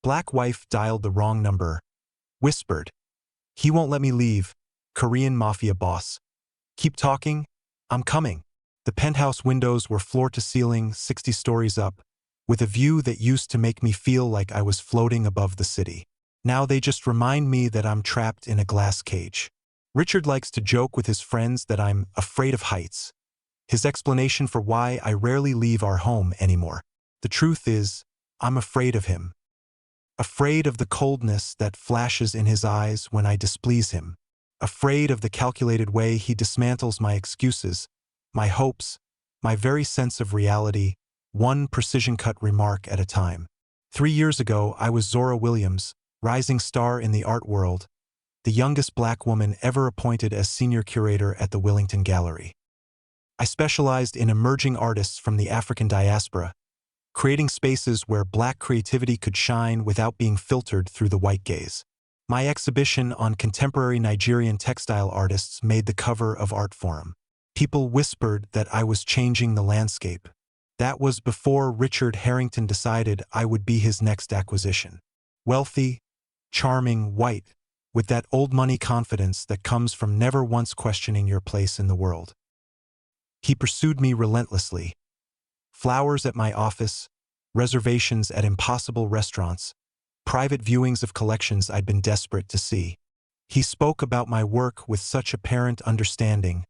Black wife dialed the wrong number. Whispered. He won't let me leave. Korean Mafia boss. Keep talking. I'm coming. The penthouse windows were floor to ceiling, 60 stories up, with a view that used to make me feel like I was floating above the city. Now they just remind me that I'm trapped in a glass cage. Richard likes to joke with his friends that I'm afraid of heights. His explanation for why I rarely leave our home anymore. The truth is, I'm afraid of him. Afraid of the coldness that flashes in his eyes when I displease him. Afraid of the calculated way he dismantles my excuses, my hopes, my very sense of reality, one precision-cut remark at a time. 3 years ago, I was Zora Williams, rising star in the art world, the youngest black woman ever appointed as senior curator at the Willington Gallery. I specialized in emerging artists from the African diaspora, creating spaces where black creativity could shine without being filtered through the white gaze. My exhibition on contemporary Nigerian textile artists made the cover of Art Forum. People whispered that I was changing the landscape. That was before Richard Harrington decided I would be his next acquisition. Wealthy, charming, white, with that old money confidence that comes from never once questioning your place in the world. He pursued me relentlessly. Flowers at my office, reservations at impossible restaurants, private viewings of collections I'd been desperate to see. He spoke about my work with such apparent understanding,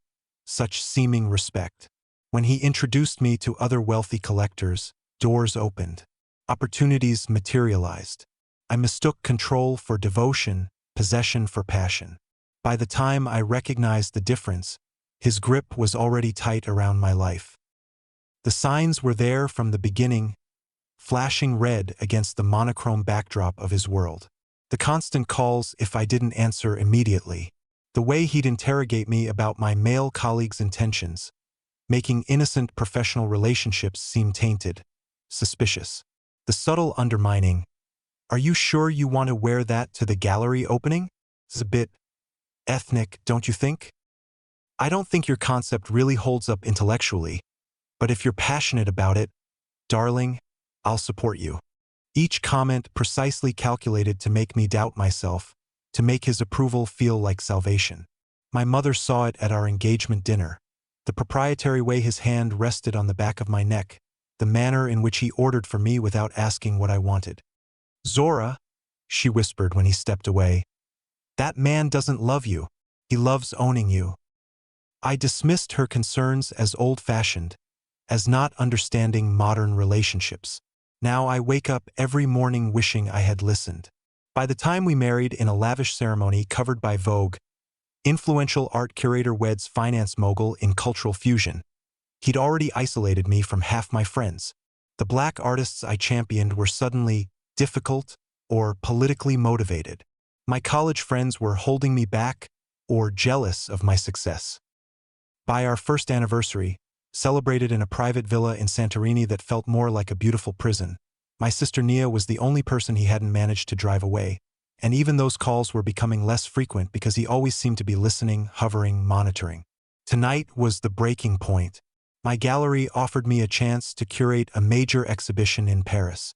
such seeming respect. When he introduced me to other wealthy collectors, doors opened. Opportunities materialized. I mistook control for devotion, possession for passion. By the time I recognized the difference, his grip was already tight around my life. The signs were there from the beginning, flashing red against the monochrome backdrop of his world. The constant calls if I didn't answer immediately. The way he'd interrogate me about my male colleagues' intentions, making innocent professional relationships seem tainted, suspicious. The subtle undermining, "Are you sure you want to wear that to the gallery opening? It's a bit ethnic, don't you think? I don't think your concept really holds up intellectually, but if you're passionate about it, darling, I'll support you." Each comment precisely calculated to make me doubt myself, to make his approval feel like salvation. My mother saw it at our engagement dinner. The proprietary way his hand rested on the back of my neck, the manner in which he ordered for me without asking what I wanted. "Zora," she whispered when he stepped away, "that man doesn't love you. He loves owning you." I dismissed her concerns as old-fashioned, as not understanding modern relationships. Now I wake up every morning wishing I had listened. By the time we married in a lavish ceremony covered by Vogue, influential art curator weds finance mogul in cultural fusion, he'd already isolated me from half my friends. The black artists I championed were suddenly difficult or politically motivated. My college friends were holding me back or jealous of my success. By our first anniversary, celebrated in a private villa in Santorini that felt more like a beautiful prison, my sister Nia was the only person he hadn't managed to drive away, and even those calls were becoming less frequent because he always seemed to be listening, hovering, monitoring. Tonight was the breaking point. My gallery offered me a chance to curate a major exhibition in Paris.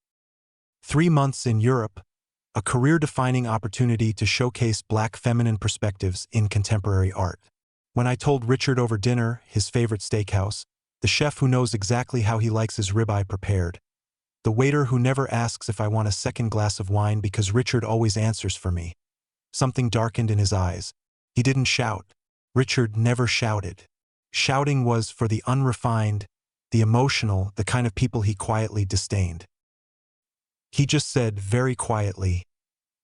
3 months in Europe, a career-defining opportunity to showcase black feminine perspectives in contemporary art. When I told Richard over dinner, his favorite steakhouse, the chef who knows exactly how he likes his ribeye prepared, the waiter who never asks if I want a second glass of wine because Richard always answers for me, something darkened in his eyes. He didn't shout. Richard never shouted. Shouting was for the unrefined, the emotional, the kind of people he quietly disdained. He just said very quietly,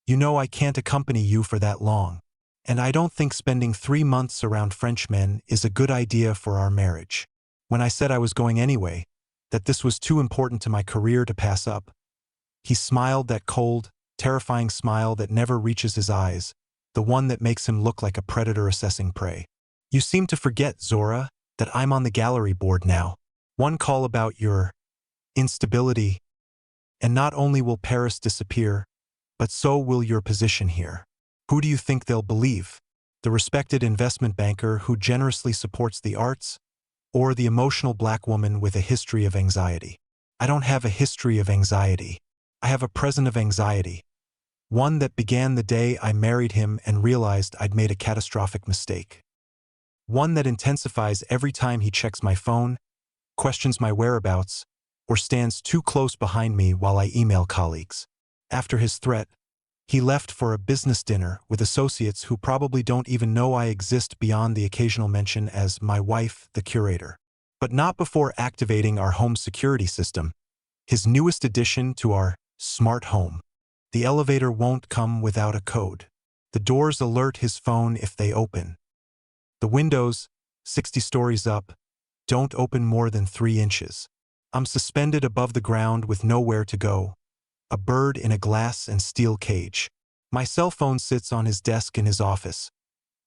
"You know I can't accompany you for that long. And I don't think spending 3 months around Frenchmen is a good idea for our marriage." When I said I was going anyway, that this was too important to my career to pass up, he smiled that cold, terrifying smile that never reaches his eyes, the one that makes him look like a predator assessing prey. "You seem to forget, Zora, that I'm on the gallery board now. One call about your instability, and not only will Paris disappear, but so will your position here. Who do you think they'll believe? The respected investment banker who generously supports the arts, or the emotional black woman with a history of anxiety? I don't have a history of anxiety. I have a present of anxiety. One that began the day I married him and realized I'd made a catastrophic mistake. One that intensifies every time he checks my phone, questions my whereabouts, or stands too close behind me while I email colleagues. After his threat, he left for a business dinner with associates who probably don't even know I exist beyond the occasional mention as my wife, the curator. But not before activating our home security system, his newest addition to our smart home. The elevator won't come without a code. The doors alert his phone if they open. The windows, 60 stories up, don't open more than 3 inches. I'm suspended above the ground with nowhere to go, a bird in a glass and steel cage. My cell phone sits on his desk in his office,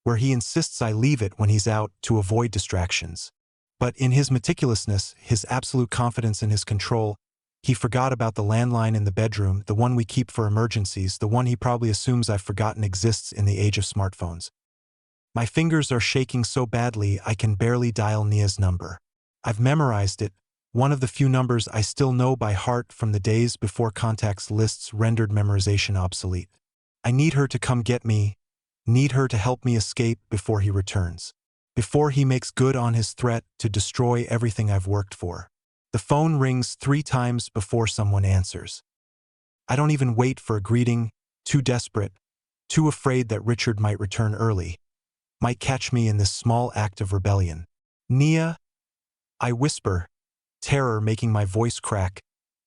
where he insists I leave it when he's out to avoid distractions. But in his meticulousness, his absolute confidence in his control, he forgot about the landline in the bedroom, the one we keep for emergencies, the one he probably assumes I've forgotten exists in the age of smartphones. My fingers are shaking so badly I can barely dial Nia's number. I've memorized it, one of the few numbers I still know by heart from the days before contacts lists rendered memorization obsolete. I need her to come get me, need her to help me escape before he returns. Before he makes good on his threat to destroy everything I've worked for. The phone rings 3 times before someone answers. I don't even wait for a greeting, too desperate, too afraid that Richard might return early, might catch me in this small act of rebellion. Nia, I whisper, terror making my voice crack,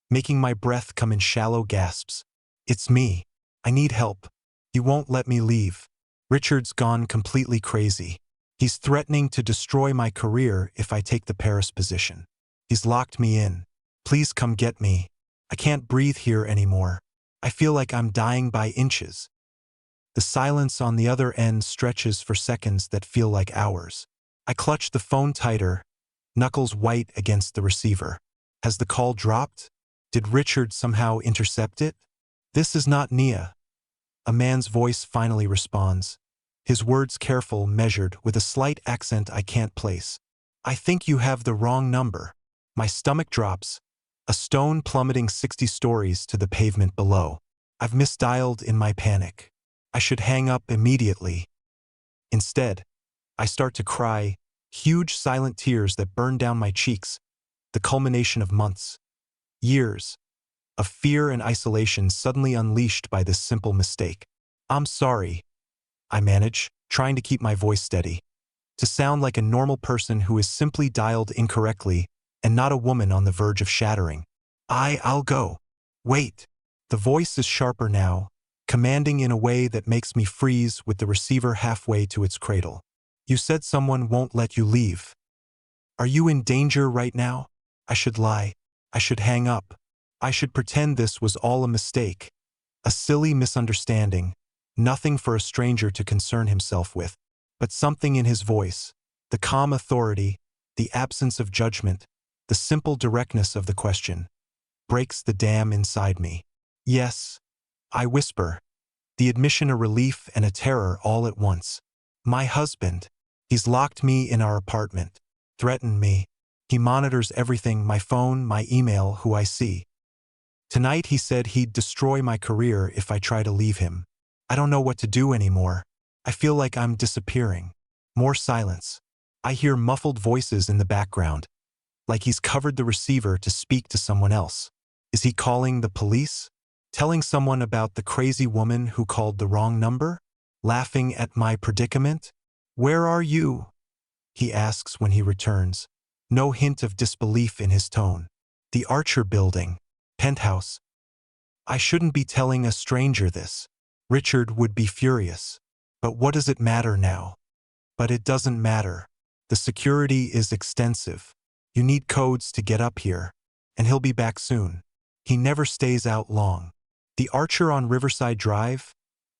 making my breath come in shallow gasps. It's me. I need help. You won't let me leave. Richard's gone completely crazy. He's threatening to destroy my career if I take the Paris position. He's locked me in. Please come get me. I can't breathe here anymore. I feel like I'm dying by inches. The silence on the other end stretches for seconds that feel like hours. I clutch the phone tighter, knuckles white against the receiver. Has the call dropped? Did Richard somehow intercept it? This is not Nia. A man's voice finally responds. His words careful, measured, with a slight accent I can't place. I think you have the wrong number. My stomach drops, a stone plummeting 60 stories to the pavement below. I've misdialed in my panic. I should hang up immediately. Instead, I start to cry, huge silent tears that burn down my cheeks, the culmination of months, years, of fear and isolation suddenly unleashed by this simple mistake. I'm sorry, I manage, trying to keep my voice steady, to sound like a normal person who is simply dialed incorrectly and not a woman on the verge of shattering. I'll go. Wait. The voice is sharper now, commanding in a way that makes me freeze with the receiver halfway to its cradle. You said someone won't let you leave. Are you in danger right now? I should lie. I should hang up. I should pretend this was all a mistake. A silly misunderstanding. Nothing for a stranger to concern himself with. But something in his voice, the calm authority, the absence of judgment, the simple directness of the question, breaks the dam inside me. Yes, I whisper, the admission a relief and a terror all at once. My husband. He's locked me in our apartment, threatened me. He monitors everything, my phone, my email, who I see. Tonight he said he'd destroy my career if I try to leave him. I don't know what to do anymore. I feel like I'm disappearing. More silence. I hear muffled voices in the background, like he's covered the receiver to speak to someone else. Is he calling the police? Telling someone about the crazy woman who called the wrong number? Laughing at my predicament? Where are you? He asks when he returns. No hint of disbelief in his tone. The Archer Building. Penthouse. I shouldn't be telling a stranger this. Richard would be furious. But what does it matter now? But it doesn't matter. The security is extensive. You need codes to get up here. And he'll be back soon. He never stays out long. The Archer on Riverside Drive?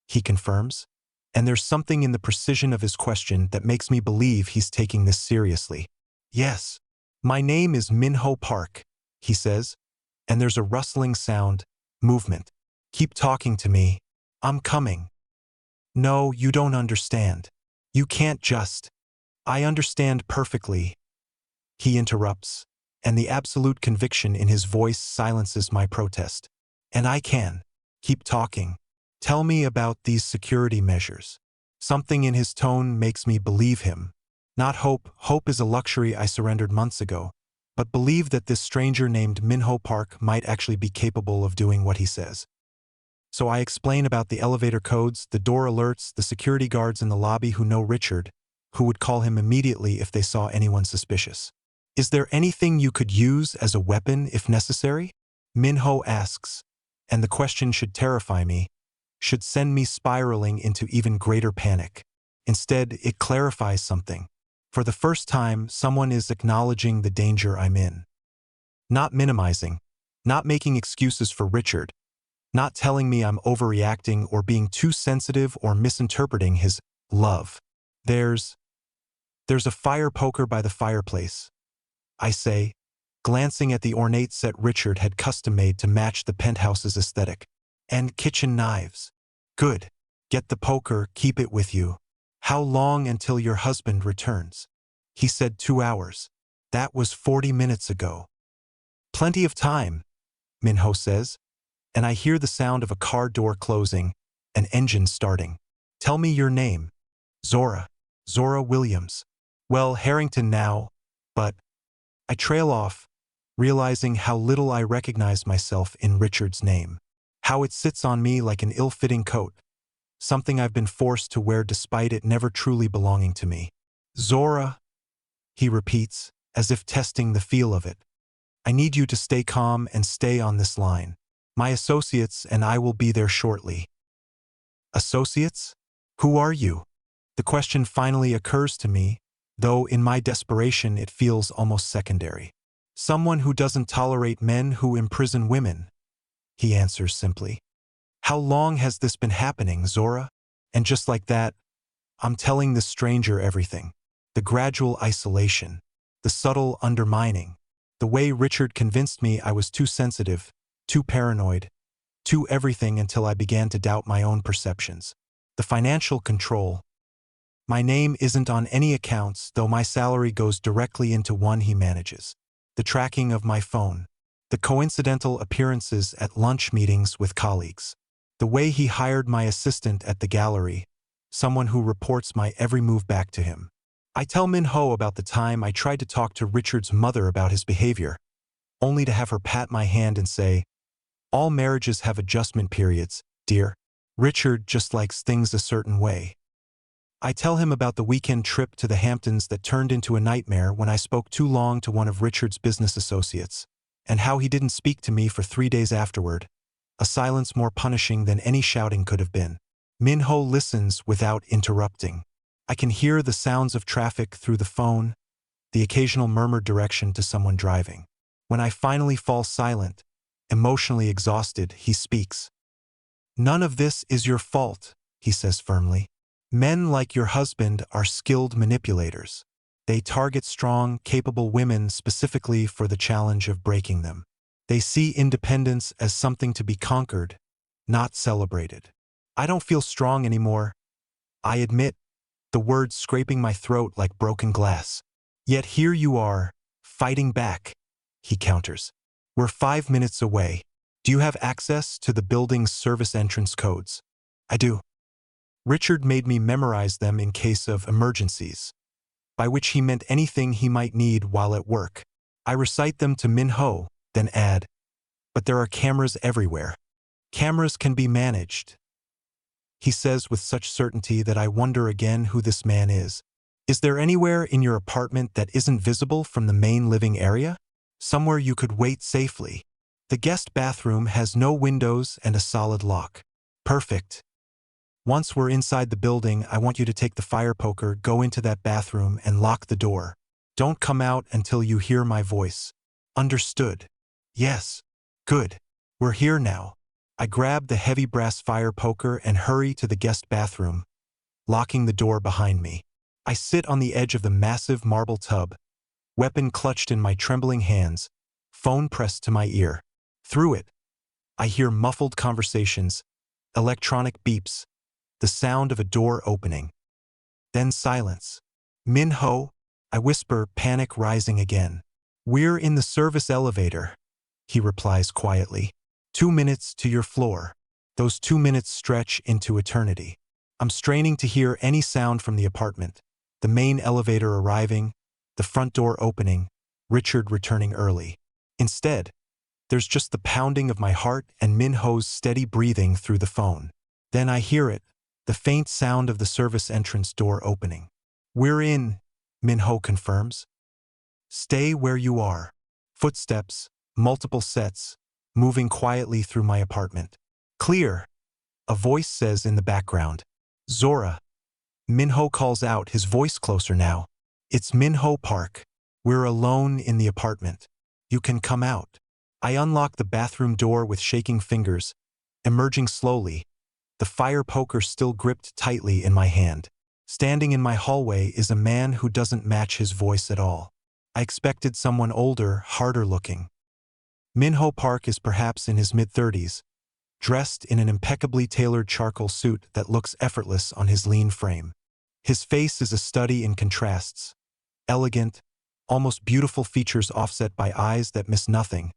He confirms. And there's something in the precision of his question that makes me believe he's taking this seriously. Yes. My name is Minho Park, he says. And there's a rustling sound, movement. Keep talking to me. I'm coming. No, you don't understand. You can't just. I understand perfectly. He interrupts, and the absolute conviction in his voice silences my protest. And I can. Keep talking. Tell me about these security measures. Something in his tone makes me believe him. Not hope. Hope is a luxury I surrendered months ago, but believe that this stranger named Minho Park might actually be capable of doing what he says. So I explain about the elevator codes, the door alerts, the security guards in the lobby who know Richard, who would call him immediately if they saw anyone suspicious. Is there anything you could use as a weapon if necessary? Minho asks, and the question should terrify me, should send me spiraling into even greater panic. Instead, it clarifies something. For the first time, someone is acknowledging the danger I'm in. Not minimizing, not making excuses for Richard, not telling me I'm overreacting or being too sensitive or misinterpreting his love. There's a fire poker by the fireplace, I say, glancing at the ornate set Richard had custom-made to match the penthouse's aesthetic. And kitchen knives. Good. Get the poker, keep it with you. How long until your husband returns? He said 2 hours. That was 40 minutes ago. Plenty of time, Minho says, and I hear the sound of a car door closing, an engine starting. Tell me your name. Zora. Zora Williams. Well, Harrington now, but I trail off, realizing how little I recognize myself in Richard's name. How it sits on me like an ill-fitting coat, something I've been forced to wear despite it never truly belonging to me. Zora, he repeats, as if testing the feel of it. I need you to stay calm and stay on this line. My associates and I will be there shortly. Associates? Who are you? The question finally occurs to me, though in my desperation it feels almost secondary. Someone who doesn't tolerate men who imprison women, he answers simply. How long has this been happening, Zora? And just like that, I'm telling this stranger everything. The gradual isolation, the subtle undermining, the way Richard convinced me I was too sensitive, too paranoid, too everything until I began to doubt my own perceptions. The financial control. My name isn't on any accounts, though my salary goes directly into one he manages. The tracking of my phone. The coincidental appearances at lunch meetings with colleagues. The way he hired my assistant at the gallery, someone who reports my every move back to him. I tell Minho about the time I tried to talk to Richard's mother about his behavior, only to have her pat my hand and say, "All marriages have adjustment periods, dear. Richard just likes things a certain way." I tell him about the weekend trip to the Hamptons that turned into a nightmare when I spoke too long to one of Richard's business associates, and how he didn't speak to me for 3 days afterward, a silence more punishing than any shouting could have been. Minho listens without interrupting. I can hear the sounds of traffic through the phone, the occasional murmured direction to someone driving. When I finally fall silent, emotionally exhausted, he speaks. "None of this is your fault," he says firmly. "Men like your husband are skilled manipulators. They target strong, capable women specifically for the challenge of breaking them. They see independence as something to be conquered, not celebrated. I don't feel strong anymore. I admit, the words scraping my throat like broken glass. Yet here you are, fighting back," he counters. "We're 5 minutes away. Do you have access to the building's service entrance codes?" "I do." Richard made me memorize them in case of emergencies, by which he meant anything he might need while at work. I recite them to Minho, then add, "But there are cameras everywhere. Cameras can be managed," he says with such certainty that I wonder again who this man is. "Is there anywhere in your apartment that isn't visible from the main living area? Somewhere you could wait safely? The guest bathroom has no windows and a solid lock." "Perfect. Once we're inside the building, I want you to take the fire poker, go into that bathroom, and lock the door. Don't come out until you hear my voice." "Understood." "Yes." "Good. We're here now." I grab the heavy brass fire poker and hurry to the guest bathroom, locking the door behind me. I sit on the edge of the massive marble tub, weapon clutched in my trembling hands, phone pressed to my ear. Through it, I hear muffled conversations, electronic beeps, the sound of a door opening. Then silence. "Minho," I whisper, panic rising again. "We're in the service elevator," he replies quietly. 2 minutes to your floor. Those 2 minutes stretch into eternity. I'm straining to hear any sound from the apartment. The main elevator arriving, the front door opening, Richard returning early. Instead, there's just the pounding of my heart and Min-ho's steady breathing through the phone. Then I hear it, the faint sound of the service entrance door opening. "We're in," Min-ho confirms. "Stay where you are." Footsteps, multiple sets, moving quietly through my apartment. "Clear," a voice says in the background. "Zora." Min-ho calls out, his voice closer now. "It's Min-ho Park. We're alone in the apartment. You can come out." I unlock the bathroom door with shaking fingers, emerging slowly, the fire poker still gripped tightly in my hand. Standing in my hallway is a man who doesn't match his voice at all. I expected someone older, harder looking. Min-ho Park is perhaps in his mid-30s, dressed in an impeccably tailored charcoal suit that looks effortless on his lean frame. His face is a study in contrasts, elegant, almost beautiful features offset by eyes that miss nothing,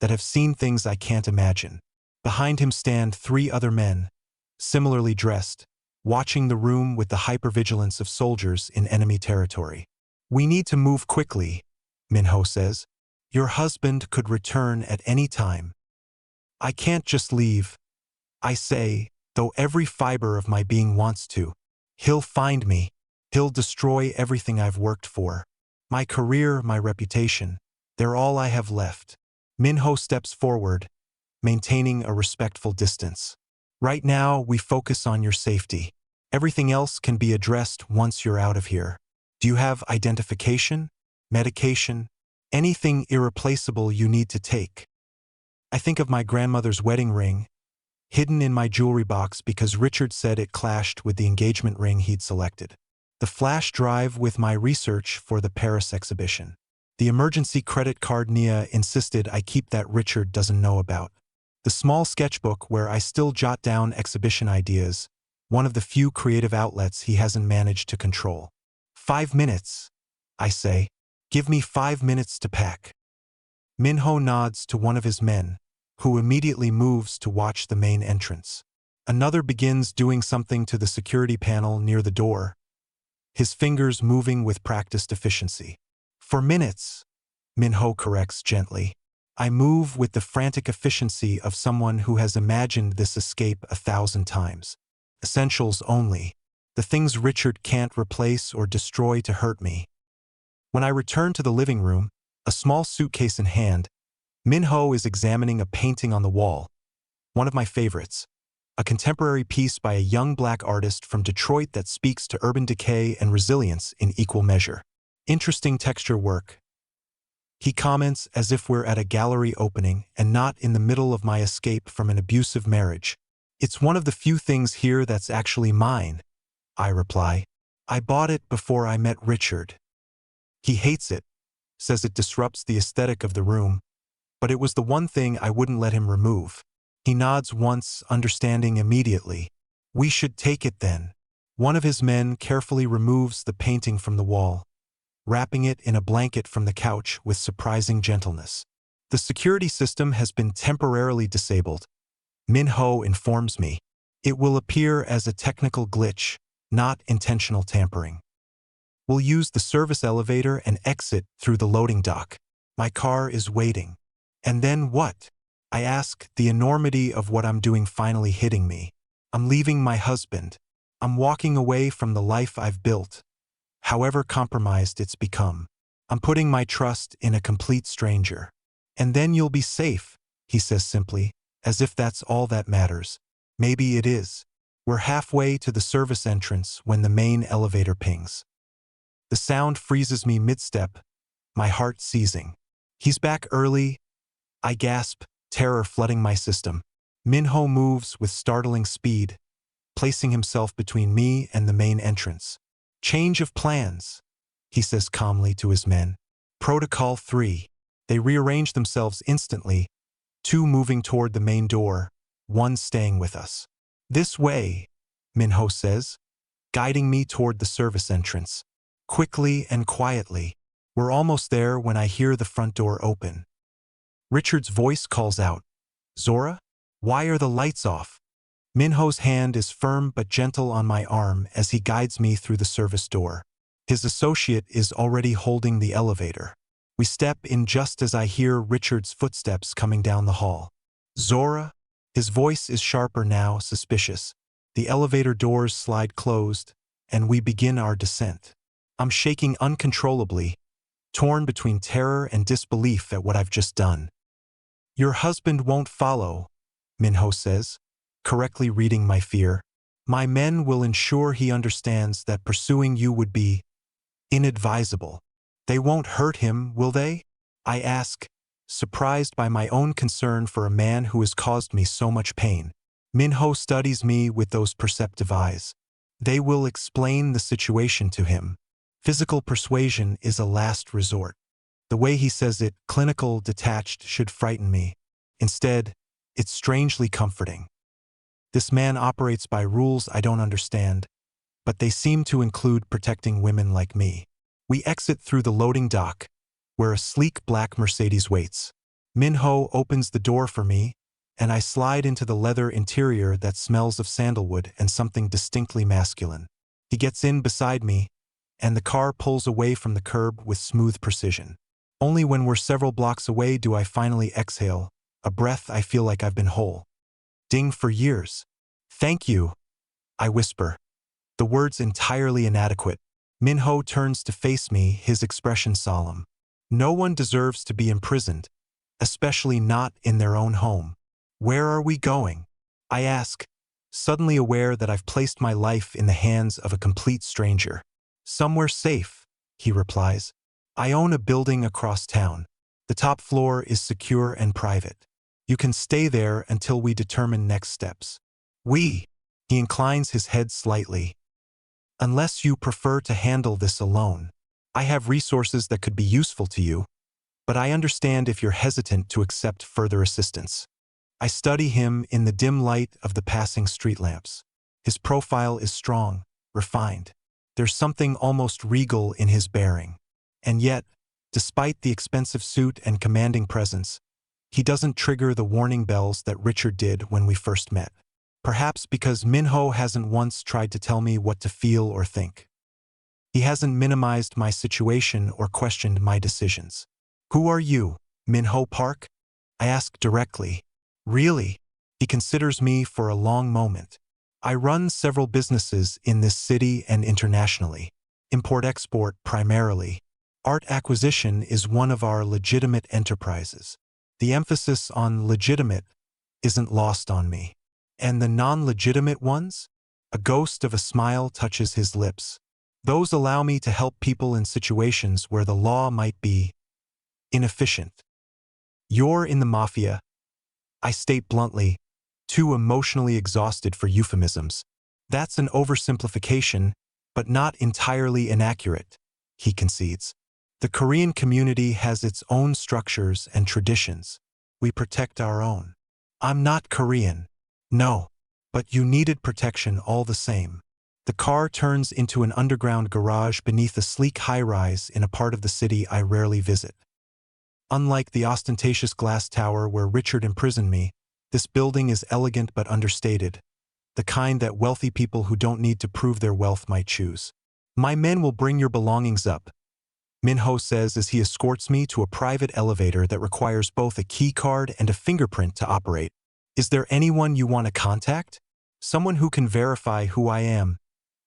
that have seen things I can't imagine. Behind him stand 3 other men, similarly dressed, watching the room with the hypervigilance of soldiers in enemy territory. "We need to move quickly," Min-ho says. "Your husband could return at any time." "I can't just leave," I say, though every fiber of my being wants to. "He'll find me. He'll destroy everything I've worked for. My career, my reputation, they're all I have left." Min-ho steps forward, maintaining a respectful distance. "Right now, we focus on your safety. Everything else can be addressed once you're out of here. Do you have identification, medication, anything irreplaceable you need to take?" I think of my grandmother's wedding ring, hidden in my jewelry box because Richard said it clashed with the engagement ring he'd selected. The flash drive with my research for the Paris exhibition. The emergency credit card Nia insisted I keep that Richard doesn't know about. The small sketchbook where I still jot down exhibition ideas, one of the few creative outlets he hasn't managed to control. 5 minutes, I say. "Give me 5 minutes to pack." Min-ho nods to one of his men, who immediately moves to watch the main entrance. Another begins doing something to the security panel near the door, his fingers moving with practiced efficiency. "For minutes," Min-ho corrects gently. I move with the frantic efficiency of someone who has imagined this escape 1,000 times. Essentials only. The things Richard can't replace or destroy to hurt me. When I return to the living room, a small suitcase in hand, Min-ho is examining a painting on the wall, one of my favorites, a contemporary piece by a young black artist from Detroit that speaks to urban decay and resilience in equal measure. "Interesting texture work," he comments as if we're at a gallery opening and not in the middle of my escape from an abusive marriage. "It's one of the few things here that's actually mine," I reply. "I bought it before I met Richard. He hates it, says it disrupts the aesthetic of the room, but it was the one thing I wouldn't let him remove." He nods once, understanding immediately. "We should take it then." One of his men carefully removes the painting from the wall, wrapping it in a blanket from the couch with surprising gentleness. "The security system has been temporarily disabled," Min-ho informs me. "It will appear as a technical glitch, not intentional tampering. We'll use the service elevator and exit through the loading dock. My car is waiting." "And then what?" I ask, the enormity of what I'm doing finally hitting me. "I'm leaving my husband. I'm walking away from the life I've built, however compromised it's become. I'm putting my trust in a complete stranger." "And then you'll be safe," he says simply, as if that's all that matters. Maybe it is. We're halfway to the service entrance when the main elevator pings. The sound freezes me mid-step, my heart seizing. "He's back early," I gasp, terror flooding my system. Min-ho moves with startling speed, placing himself between me and the main entrance. "Change of plans," he says calmly to his men. "Protocol 3. They rearrange themselves instantly, 2 moving toward the main door, 1 staying with us. "This way," Min-ho says, guiding me toward the service entrance. Quickly and quietly. We're almost there when I hear the front door open. Richard's voice calls out, "Zora?" Why are the lights off? Minho's hand is firm but gentle on my arm as he guides me through the service door. His associate is already holding the elevator. We step in just as I hear Richard's footsteps coming down the hall. Zora? His voice is sharper now, suspicious. The elevator doors slide closed, and we begin our descent. I'm shaking uncontrollably, torn between terror and disbelief at what I've just done. Your husband won't follow, Minho says, correctly reading my fear. My men will ensure he understands that pursuing you would be inadvisable. They won't hurt him, will they? I ask, surprised by my own concern for a man who has caused me so much pain. Minho studies me with those perceptive eyes. They will explain the situation to him. Physical persuasion is a last resort. The way he says it, clinical, detached, should frighten me. Instead, it's strangely comforting. This man operates by rules I don't understand, but they seem to include protecting women like me. We exit through the loading dock, where a sleek black Mercedes waits. Minho opens the door for me, and I slide into the leather interior that smells of sandalwood and something distinctly masculine. He gets in beside me, and the car pulls away from the curb with smooth precision. Only when we're several blocks away do I finally exhale, a breath I feel like I've been whole. Ding for years. Thank you, I whisper, the words entirely inadequate. Minho turns to face me, his expression solemn. No one deserves to be imprisoned, especially not in their own home. Where are we going? I ask, suddenly aware that I've placed my life in the hands of a complete stranger. Somewhere safe, he replies. I own a building across town. The top floor is secure and private. You can stay there until we determine next steps. He inclines his head slightly. Unless you prefer to handle this alone. I have resources that could be useful to you, but I understand if you're hesitant to accept further assistance. I study him in the dim light of the passing street lamps. His profile is strong, refined. There's something almost regal in his bearing. And yet, despite the expensive suit and commanding presence, he doesn't trigger the warning bells that Richard did when we first met. Perhaps because Minho hasn't once tried to tell me what to feel or think. He hasn't minimized my situation or questioned my decisions. Who are you, Minho Park? I ask directly. Really? He considers me for a long moment. I run several businesses in this city and internationally. Import-export primarily. Art acquisition is one of our legitimate enterprises. The emphasis on legitimate isn't lost on me. And the non-legitimate ones? A ghost of a smile touches his lips. Those allow me to help people in situations where the law might be inefficient. You're in the Mafia, I state bluntly, too emotionally exhausted for euphemisms. That's an oversimplification, but not entirely inaccurate, he concedes. The Korean community has its own structures and traditions. We protect our own. I'm not Korean. No, but you needed protection all the same. The car turns into an underground garage beneath a sleek high-rise in a part of the city I rarely visit. Unlike the ostentatious glass tower where Richard imprisoned me, this building is elegant but understated, the kind that wealthy people who don't need to prove their wealth might choose. My men will bring your belongings up, Minho says as he escorts me to a private elevator that requires both a key card and a fingerprint to operate. Is there anyone you want to contact? Someone who can verify who I am,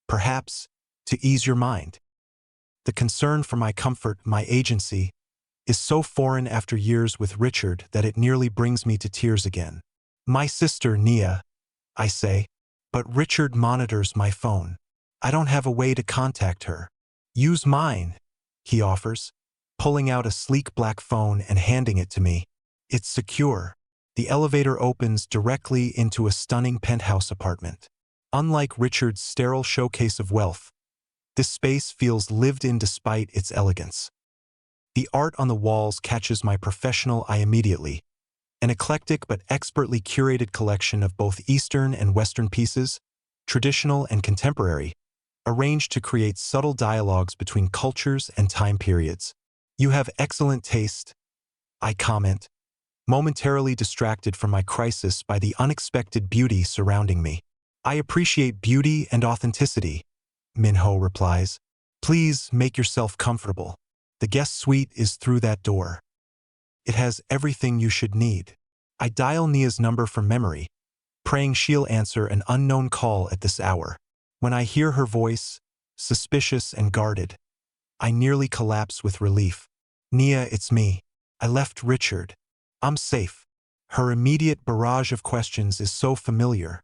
perhaps, to ease your mind. The concern for my comfort, my agency, is so foreign after years with Richard that it nearly brings me to tears again. My sister, Nia, I say, but Richard monitors my phone. I don't have a way to contact her. Use mine, he offers, pulling out a sleek black phone and handing it to me. It's secure. The elevator opens directly into a stunning penthouse apartment. Unlike Richard's sterile showcase of wealth, this space feels lived in despite its elegance. The art on the walls catches my professional eye immediately, an eclectic but expertly curated collection of both Eastern and Western pieces, traditional and contemporary, arranged to create subtle dialogues between cultures and time periods. You have excellent taste, I comment, momentarily distracted from my crisis by the unexpected beauty surrounding me. I appreciate beauty and authenticity, Minho replies. Please make yourself comfortable. The guest suite is through that door. It has everything you should need. I dial Nia's number from memory, praying she'll answer an unknown call at this hour. When I hear her voice, suspicious and guarded, I nearly collapse with relief. Nia, it's me. I left Richard. I'm safe. Her immediate barrage of questions is so familiar,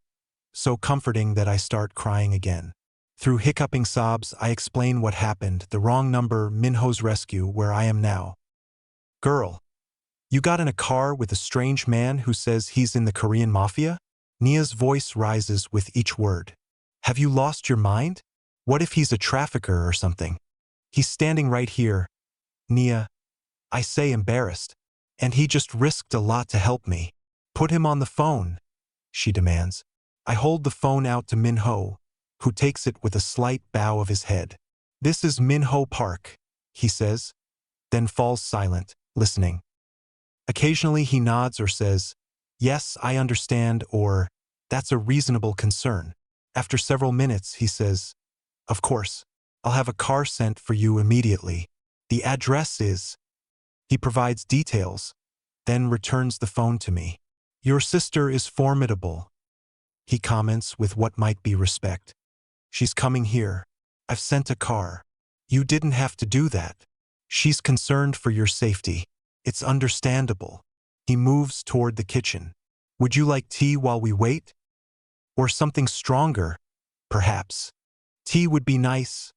so comforting that I start crying again. Through hiccuping sobs, I explain what happened, the wrong number, Minho's rescue, where I am now. Girl, you got in a car with a strange man who says he's in the Korean Mafia? Nia's voice rises with each word. Have you lost your mind? What if he's a trafficker or something? He's standing right here. Nia, I say, embarrassed. And he just risked a lot to help me. Put him on the phone, she demands. I hold the phone out to Minho, who takes it with a slight bow of his head. This is Minho Park, he says, then falls silent, listening. Occasionally he nods or says, yes, I understand, or that's a reasonable concern. After several minutes, he says, of course, I'll have a car sent for you immediately. The address is... He provides details, then returns the phone to me. Your sister is formidable, he comments with what might be respect. She's coming here. I've sent a car. You didn't have to do that. She's concerned for your safety. It's understandable. He moves toward the kitchen. Would you like tea while we wait? Or something stronger, perhaps? Tea would be nice,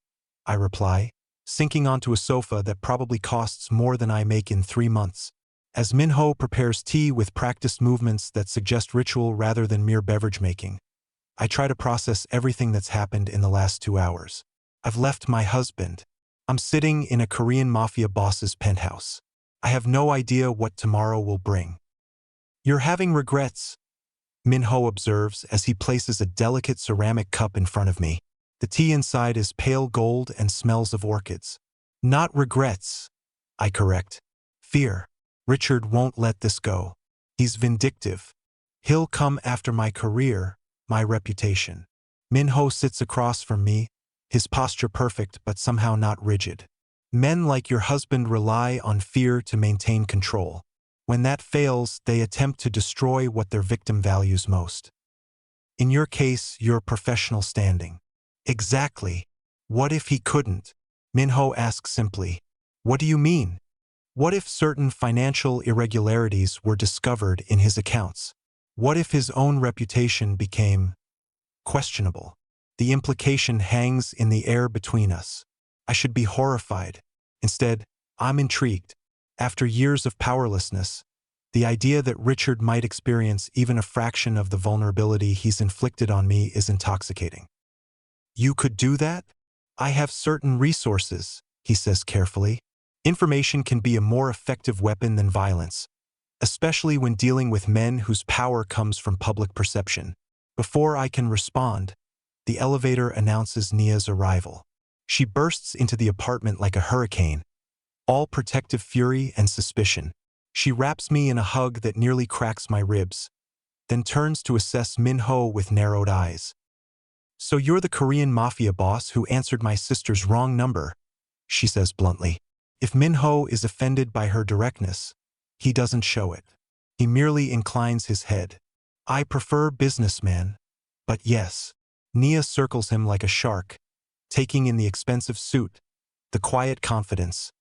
I reply, sinking onto a sofa that probably costs more than I make in 3 months. As Minho prepares tea with practiced movements that suggest ritual rather than mere beverage making, I try to process everything that's happened in the last 2 hours. I've left my husband. I'm sitting in a Korean Mafia boss's penthouse. I have no idea what tomorrow will bring. You're having regrets, Minho observes as he places a delicate ceramic cup in front of me. The tea inside is pale gold and smells of orchids. Not regrets, I correct. Fear. Richard won't let this go. He's vindictive. He'll come after my career, my reputation. Minho sits across from me, his posture perfect but somehow not rigid. Men like your husband rely on fear to maintain control. When that fails, they attempt to destroy what their victim values most. In your case, your professional standing. Exactly. What if he couldn't? Minho asks simply. What do you mean? What if certain financial irregularities were discovered in his accounts? What if his own reputation became questionable? The implication hangs in the air between us. I should be horrified. Instead, I'm intrigued. After years of powerlessness, the idea that Richard might experience even a fraction of the vulnerability he's inflicted on me is intoxicating. You could do that? I have certain resources, he says carefully. Information can be a more effective weapon than violence, especially when dealing with men whose power comes from public perception. Before I can respond, the elevator announces Nia's arrival. She bursts into the apartment like a hurricane, all protective fury and suspicion. She wraps me in a hug that nearly cracks my ribs, then turns to assess Minho with narrowed eyes. So you're the Korean Mafia boss who answered my sister's wrong number, she says bluntly. If Minho is offended by her directness, he doesn't show it. He merely inclines his head. I prefer businessman, but yes. Nia circles him like a shark, taking in the expensive suit, the quiet confidence,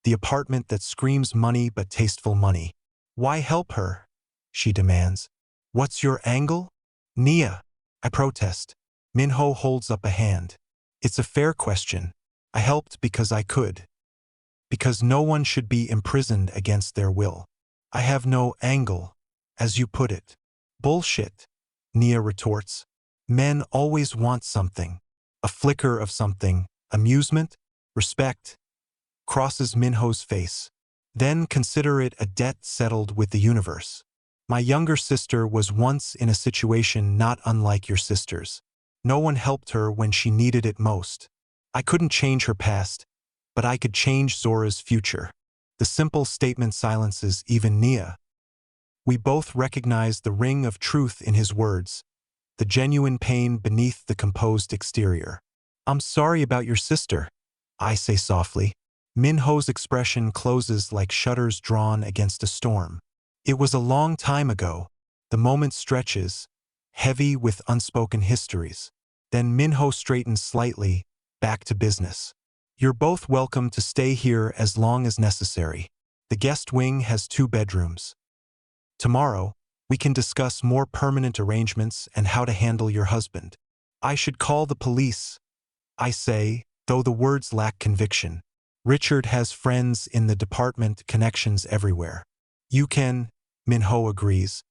the apartment that screams money but tasteful money. Why help her? She demands. What's your angle? Nia, I protest. Minho holds up a hand. It's a fair question. I helped because I could. Because no one should be imprisoned against their will. I have no angle, as you put it. Bullshit, Nia retorts. Men always want something. A flicker of something. Amusement? Respect? Crosses Minho's face. Then consider it a debt settled with the universe. My younger sister was once in a situation not unlike your sister's. No one helped her when she needed it most. I couldn't change her past, but I could change Zora's future. The simple statement silences even Nia. We both recognize the ring of truth in his words, the genuine pain beneath the composed exterior. I'm sorry about your sister, I say softly. Min-ho's expression closes like shutters drawn against a storm. It was a long time ago. The moment stretches, heavy with unspoken histories. Then Min-ho straightens slightly, back to business. You're both welcome to stay here as long as necessary. The guest wing has 2 bedrooms. Tomorrow, we can discuss more permanent arrangements and how to handle your husband. I should call the police, I say, though the words lack conviction. Richard has friends in the department, connections everywhere. You can, Min-ho agrees,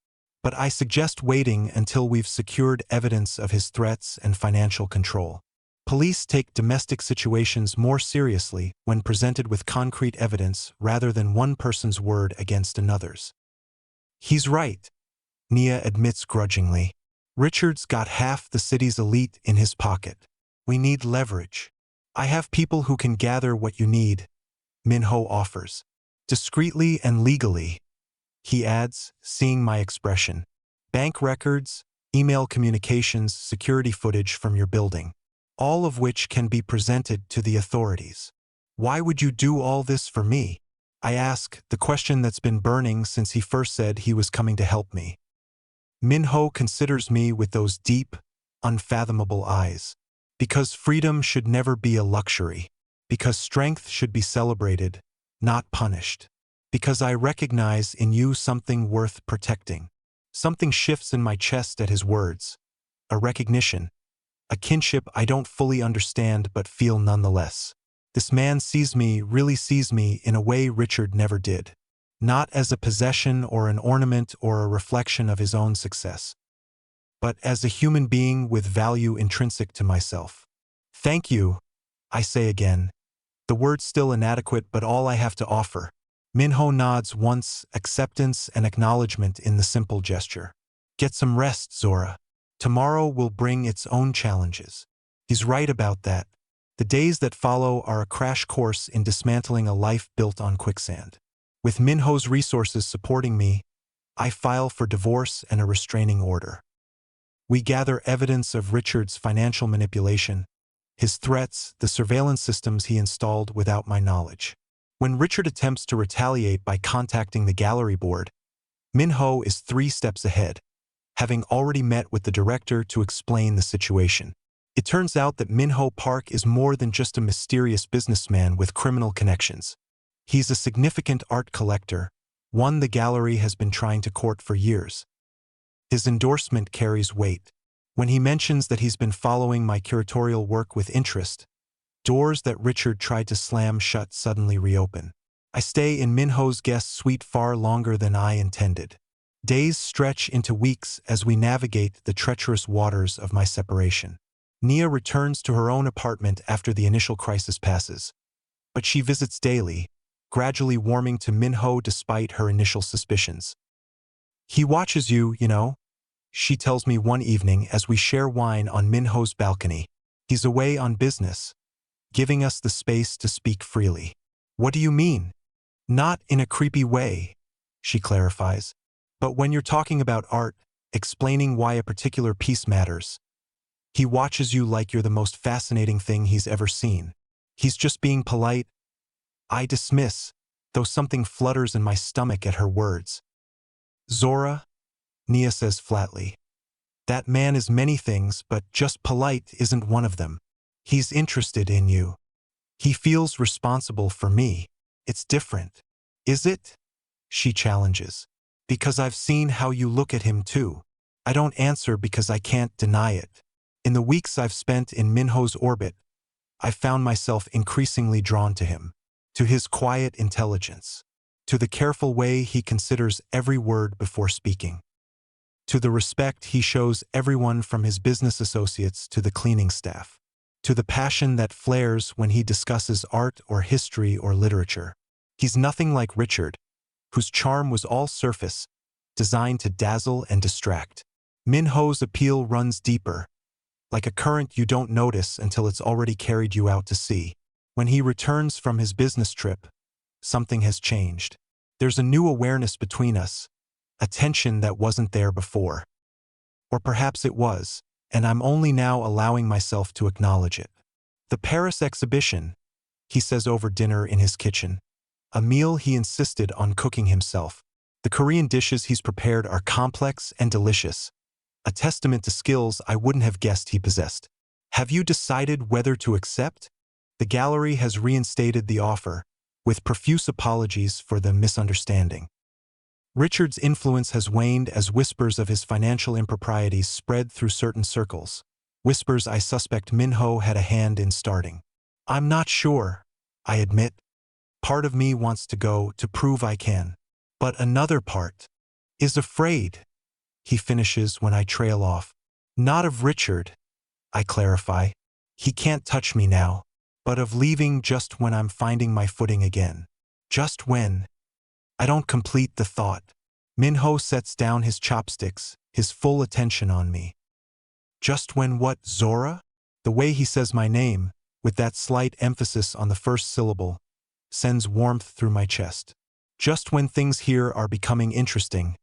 but I suggest waiting until we've secured evidence of his threats and financial control. Police take domestic situations more seriously when presented with concrete evidence rather than one person's word against another's. He's right, Nia admits grudgingly. Richard's got half the city's elite in his pocket. We need leverage. I have people who can gather what you need, Min-ho offers. Discreetly and legally, he adds, seeing my expression. Bank records, email communications, security footage from your building, all of which can be presented to the authorities. Why would you do all this for me? I ask, the question that's been burning since he first said he was coming to help me. Min-ho considers me with those deep, unfathomable eyes. Because freedom should never be a luxury. Because strength should be celebrated, not punished. Because I recognize in you something worth protecting. Something shifts in my chest at his words. A recognition. A kinship I don't fully understand but feel nonetheless. This man sees me, really sees me, in a way Richard never did. Not as a possession or an ornament or a reflection of his own success, but as a human being with value intrinsic to myself. Thank you, I say again. The word's still inadequate, but all I have to offer. Min-ho nods once, acceptance and acknowledgement in the simple gesture. Get some rest, Zora. Tomorrow will bring its own challenges. He's right about that. The days that follow are a crash course in dismantling a life built on quicksand. With Min-ho's resources supporting me, I file for divorce and a restraining order. We gather evidence of Richard's financial manipulation, his threats, the surveillance systems he installed without my knowledge. When Richard attempts to retaliate by contacting the gallery board, Min-ho is 3 steps ahead, having already met with the director to explain the situation. It turns out that Min-ho Park is more than just a mysterious businessman with criminal connections. He's a significant art collector, one the gallery has been trying to court for years. His endorsement carries weight. When he mentions that he's been following my curatorial work with interest, doors that Richard tried to slam shut suddenly reopen. I stay in Min-ho's guest suite far longer than I intended. Days stretch into weeks as we navigate the treacherous waters of my separation. Nia returns to her own apartment after the initial crisis passes, but she visits daily, gradually warming to Min-ho despite her initial suspicions. He watches you, you know, she tells me one evening as we share wine on Min-ho's balcony. He's away on business, giving us the space to speak freely. What do you mean? Not in a creepy way, she clarifies. But when you're talking about art, explaining why a particular piece matters, he watches you like you're the most fascinating thing he's ever seen. He's just being polite. I dismiss, though something flutters in my stomach at her words. Zora, Nia says flatly. That man is many things, but just polite isn't one of them. He's interested in you. He feels responsible for me. It's different. Is it? She challenges. Because I've seen how you look at him too. I don't answer because I can't deny it. In the weeks I've spent in Min-ho's orbit, I've found myself increasingly drawn to him, to his quiet intelligence, to the careful way he considers every word before speaking, to the respect he shows everyone from his business associates to the cleaning staff, to the passion that flares when he discusses art or history or literature. He's nothing like Richard, whose charm was all surface, designed to dazzle and distract. Min-ho's appeal runs deeper, like a current you don't notice until it's already carried you out to sea. When he returns from his business trip, something has changed. There's a new awareness between us, a tension that wasn't there before. Or perhaps it was, and I'm only now allowing myself to acknowledge it. The Paris exhibition, he says over dinner in his kitchen. A meal he insisted on cooking himself. The Korean dishes he's prepared are complex and delicious, a testament to skills I wouldn't have guessed he possessed. Have you decided whether to accept? The gallery has reinstated the offer, with profuse apologies for the misunderstanding. Richard's influence has waned as whispers of his financial improprieties spread through certain circles, whispers I suspect Minho had a hand in starting. I'm not sure, I admit. Part of me wants to go to prove I can. But another part is afraid, he finishes when I trail off. Not of Richard, I clarify. He can't touch me now, but of leaving just when I'm finding my footing again. Just when. I don't complete the thought. Minho sets down his chopsticks, his full attention on me. Just when what, Zora? The way he says my name, with that slight emphasis on the first syllable, sends warmth through my chest. Just when things here are becoming interesting.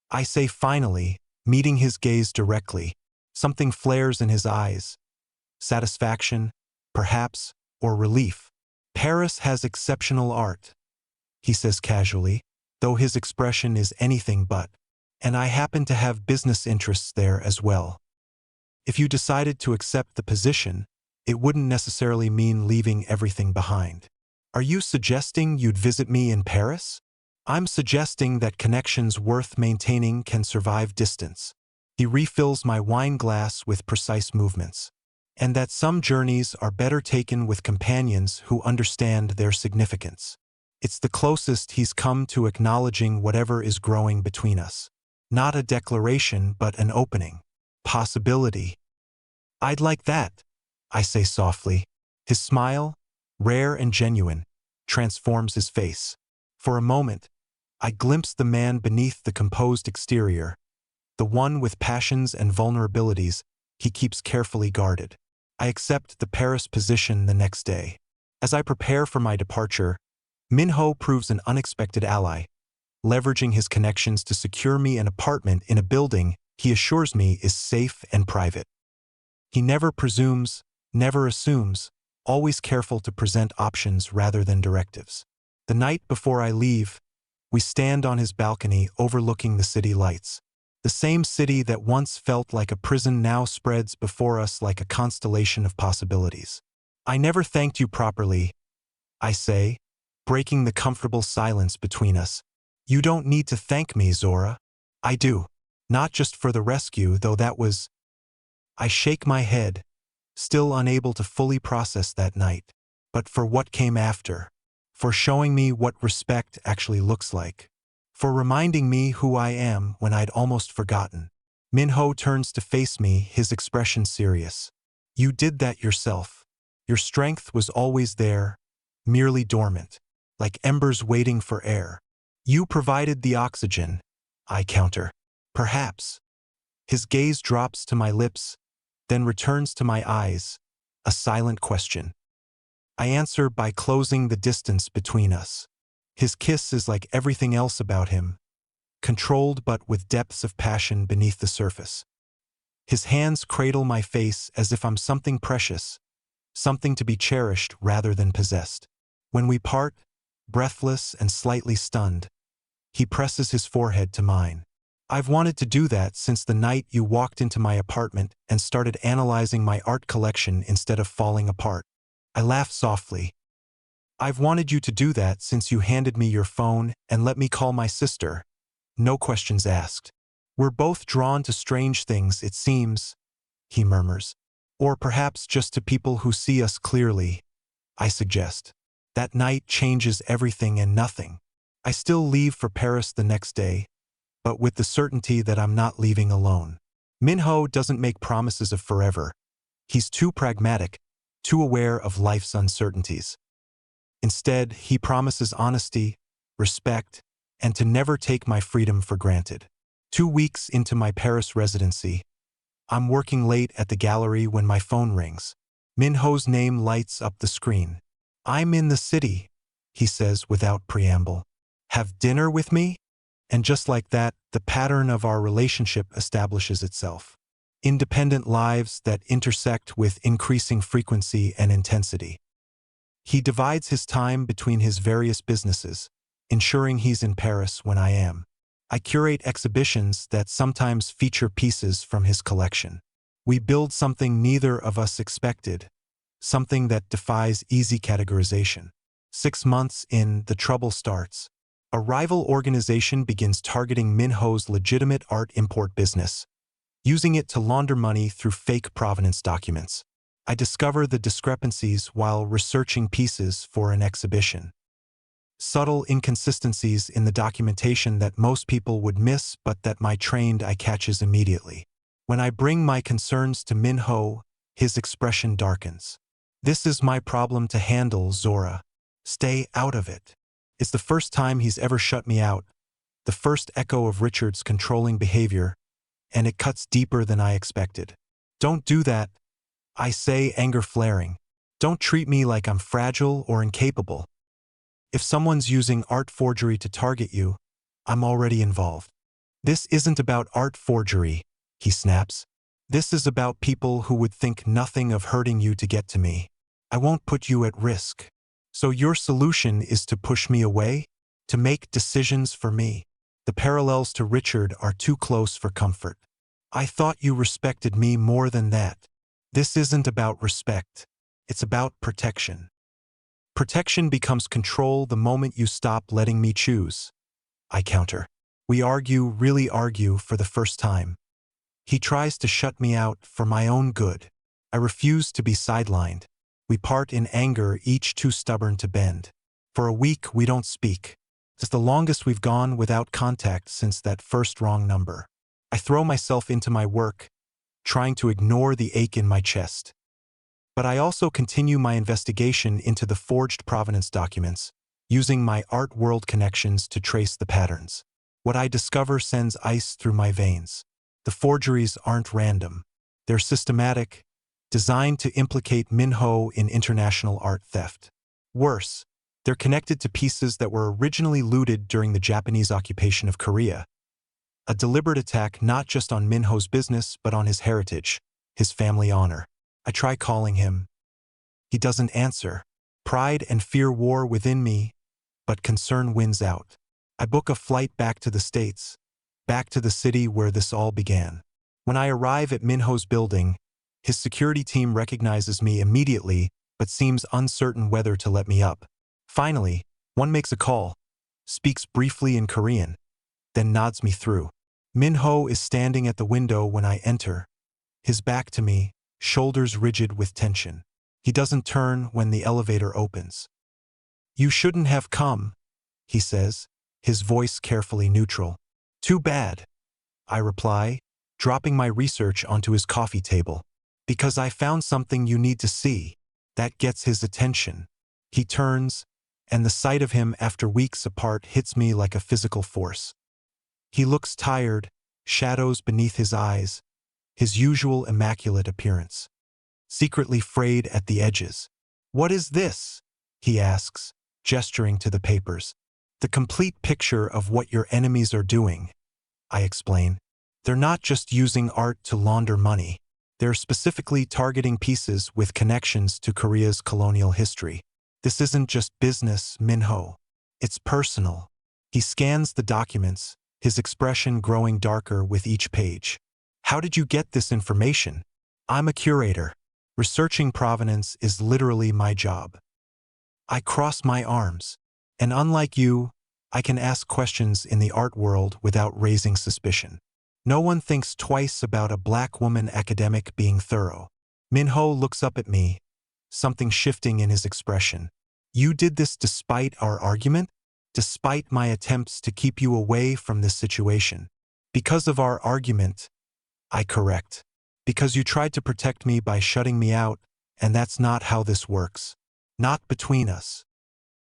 I say finally, meeting his gaze directly. Something flares in his eyes. Satisfaction, perhaps, or relief. Paris has exceptional art, he says casually, though his expression is anything but. And I happen to have business interests there as well. If you decided to accept the position, it wouldn't necessarily mean leaving everything behind. Are you suggesting you'd visit me in Paris? I'm suggesting that connections worth maintaining can survive distance. He refills my wine glass with precise movements. And that some journeys are better taken with companions who understand their significance. It's the closest he's come to acknowledging whatever is growing between us. Not a declaration, but an opening. Possibility. I'd like that, I say softly. His smile, rare and genuine, transforms his face. For a moment, I glimpse the man beneath the composed exterior, the one with passions and vulnerabilities he keeps carefully guarded. I accept the Paris position the next day. As I prepare for my departure, Minho proves an unexpected ally, leveraging his connections to secure me an apartment in a building he assures me is safe and private. He never presumes, never assumes, always careful to present options rather than directives. The night before I leave, we stand on his balcony overlooking the city lights. The same city that once felt like a prison now spreads before us like a constellation of possibilities. I never thanked you properly, I say, breaking the comfortable silence between us. You don't need to thank me, Zora. I do. Not just for the rescue, though that was... I shake my head, still unable to fully process that night, but for what came after. For showing me what respect actually looks like. For reminding me who I am when I'd almost forgotten. Minho turns to face me, his expression serious. You did that yourself. Your strength was always there, merely dormant, like embers waiting for air. You provided the oxygen, I counter. Perhaps. His gaze drops to my lips, then returns to my eyes, a silent question. I answer by closing the distance between us. His kiss is like everything else about him, controlled but with depths of passion beneath the surface. His hands cradle my face as if I'm something precious, something to be cherished rather than possessed. When we part, breathless and slightly stunned, he presses his forehead to mine. I've wanted to do that since the night you walked into my apartment and started analyzing my art collection instead of falling apart. I laugh softly. I've wanted you to do that since you handed me your phone and let me call my sister. No questions asked. We're both drawn to strange things, it seems, he murmurs. Or perhaps just to people who see us clearly, I suggest. That night changes everything and nothing. I still leave for Paris the next day, but with the certainty that I'm not leaving alone. Minho doesn't make promises of forever. He's too pragmatic, too aware of life's uncertainties. Instead, he promises honesty, respect, and to never take my freedom for granted. 2 weeks into my Paris residency, I'm working late at the gallery when my phone rings. Minho's name lights up the screen. I'm in the city, he says without preamble. Have dinner with me? And just like that, the pattern of our relationship establishes itself. Independent lives that intersect with increasing frequency and intensity. He divides his time between his various businesses, ensuring he's in Paris when I am. I curate exhibitions that sometimes feature pieces from his collection. We build something neither of us expected, something that defies easy categorization. 6 months in, the trouble starts. A rival organization begins targeting Minho's legitimate art import business, using it to launder money through fake provenance documents. I discover the discrepancies while researching pieces for an exhibition. Subtle inconsistencies in the documentation that most people would miss but that my trained eye catches immediately. When I bring my concerns to Minho, his expression darkens. This is my problem to handle, Zora. Stay out of it. It's the first time he's ever shut me out, the first echo of Richard's controlling behavior, and it cuts deeper than I expected. Don't do that, I say, anger flaring. Don't treat me like I'm fragile or incapable. If someone's using art forgery to target you, I'm already involved. This isn't about art forgery, he snaps. This is about people who would think nothing of hurting you to get to me. I won't put you at risk. So your solution is to push me away? To make decisions for me? The parallels to Richard are too close for comfort. I thought you respected me more than that. This isn't about respect. It's about protection. Protection becomes control the moment you stop letting me choose. I counter. We argue, really argue, for the first time. He tries to shut me out for my own good. I refuse to be sidelined. We part in anger, each too stubborn to bend. For a week, we don't speak. It's the longest we've gone without contact since that first wrong number. I throw myself into my work, trying to ignore the ache in my chest. But I also continue my investigation into the forged provenance documents, using my art world connections to trace the patterns. What I discover sends ice through my veins. The forgeries aren't random. They're systematic, designed to implicate Minho in international art theft. Worse, they're connected to pieces that were originally looted during the Japanese occupation of Korea. A deliberate attack not just on Minho's business, but on his heritage, his family honor. I try calling him. He doesn't answer. Pride and fear war within me, but concern wins out. I book a flight back to the States, back to the city where this all began. When I arrive at Minho's building, his security team recognizes me immediately, but seems uncertain whether to let me up. Finally, one makes a call, speaks briefly in Korean, then nods me through. Minho is standing at the window when I enter, his back to me, shoulders rigid with tension. He doesn't turn when the elevator opens. You shouldn't have come, he says, his voice carefully neutral. Too bad, I reply, dropping my research onto his coffee table. Because I found something you need to see. That gets his attention. He turns, and the sight of him after weeks apart hits me like a physical force. He looks tired, shadows beneath his eyes, his usual immaculate appearance. Secretly frayed at the edges. What is this? He asks, gesturing to the papers. The complete picture of what your enemies are doing, I explain. They're not just using art to launder money. They're specifically targeting pieces with connections to Korea's colonial history. This isn't just business, Minho. It's personal. He scans the documents, his expression growing darker with each page. How did you get this information? I'm a curator. Researching provenance is literally my job. I cross my arms. And unlike you, I can ask questions in the art world without raising suspicion. No one thinks twice about a black woman academic being thorough. Minho looks up at me, something shifting in his expression. You did this despite our argument? Despite my attempts to keep you away from this situation? Because of our argument, I correct. Because you tried to protect me by shutting me out, and that's not how this works. Not between us.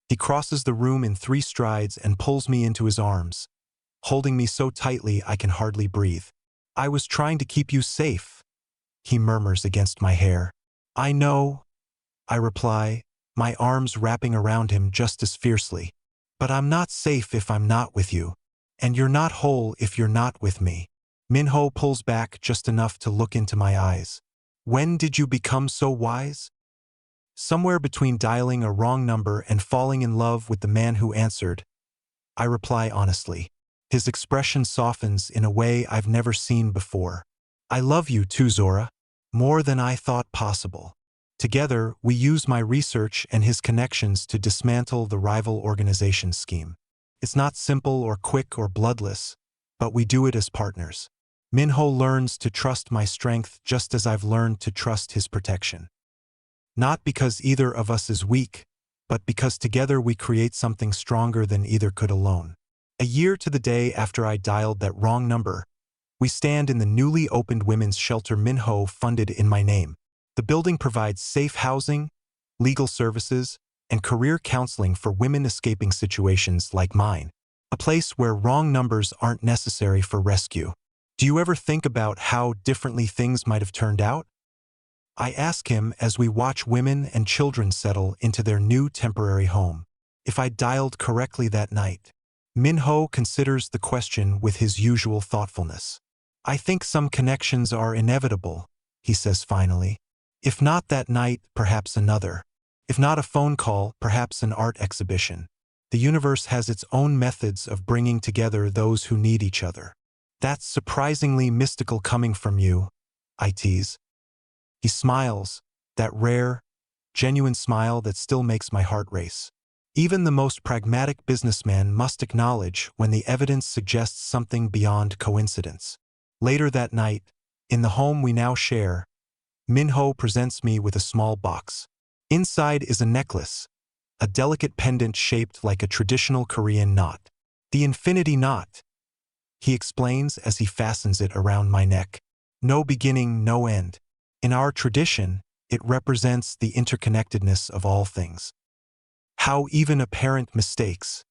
He crosses the room in 3 strides and pulls me into his arms, holding me so tightly I can hardly breathe. I was trying to keep you safe, he murmurs against my hair. I know, I reply, my arms wrapping around him just as fiercely. But I'm not safe if I'm not with you. And you're not whole if you're not with me. Minho pulls back just enough to look into my eyes. When did you become so wise? Somewhere between dialing a wrong number and falling in love with the man who answered, I reply honestly. His expression softens in a way I've never seen before. I love you too, Zora. More than I thought possible. Together, we use my research and his connections to dismantle the rival organization scheme. It's not simple or quick or bloodless, but we do it as partners. Minho learns to trust my strength just as I've learned to trust his protection. Not because either of us is weak, but because together we create something stronger than either could alone. A year to the day after I dialed that wrong number, we stand in the newly opened women's shelter Minho funded in my name. The building provides safe housing, legal services, and career counseling for women escaping situations like mine. A place where wrong numbers aren't necessary for rescue. Do you ever think about how differently things might have turned out? I ask him as we watch women and children settle into their new temporary home. If I dialed correctly that night. Minho considers the question with his usual thoughtfulness. I think some connections are inevitable, he says finally. If not that night, perhaps another. If not a phone call, perhaps an art exhibition. The universe has its own methods of bringing together those who need each other. That's surprisingly mystical coming from you, I tease. He smiles, that rare, genuine smile that still makes my heart race. Even the most pragmatic businessman must acknowledge when the evidence suggests something beyond coincidence. Later that night, in the home we now share, Minho presents me with a small box. Inside is a necklace, a delicate pendant shaped like a traditional Korean knot. The infinity knot, he explains as he fastens it around my neck. No beginning, no end. In our tradition, it represents the interconnectedness of all things. How even apparent mistakes,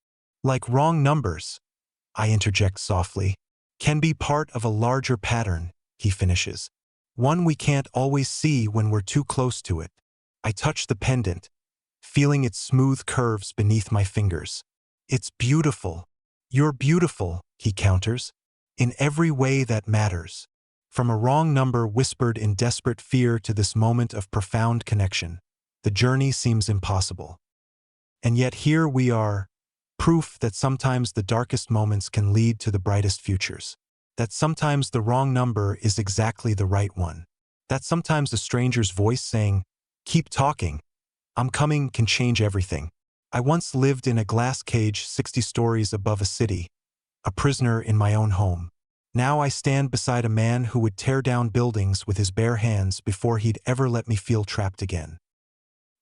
like wrong numbers, I interject softly, can be part of a larger pattern, he finishes. One we can't always see when we're too close to it. I touch the pendant, feeling its smooth curves beneath my fingers. It's beautiful. You're beautiful, he counters, in every way that matters. From a wrong number whispered in desperate fear to this moment of profound connection, the journey seems impossible. And yet here we are, proof that sometimes the darkest moments can lead to the brightest futures. That sometimes the wrong number is exactly the right one. That sometimes a stranger's voice saying, "Keep talking, I'm coming," can change everything. I once lived in a glass cage 60 stories above a city, a prisoner in my own home. Now I stand beside a man who would tear down buildings with his bare hands before he'd ever let me feel trapped again.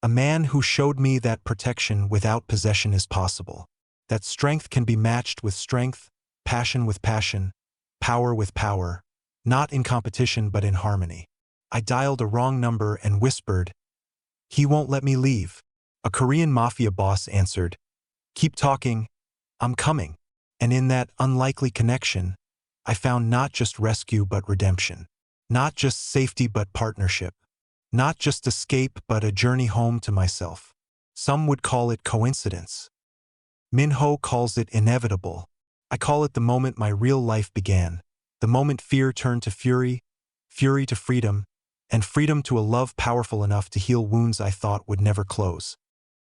A man who showed me that protection without possession is possible. That strength can be matched with strength, passion with passion, power with power, not in competition but in harmony. I dialed a wrong number and whispered, "He won't let me leave." A Korean Mafia boss answered, "Keep talking, I'm coming." And in that unlikely connection, I found not just rescue but redemption. Not just safety but partnership. Not just escape but a journey home to myself. Some would call it coincidence. Minho calls it inevitable. I call it the moment my real life began. The moment fear turned to fury, fury to freedom, and freedom to a love powerful enough to heal wounds I thought would never close.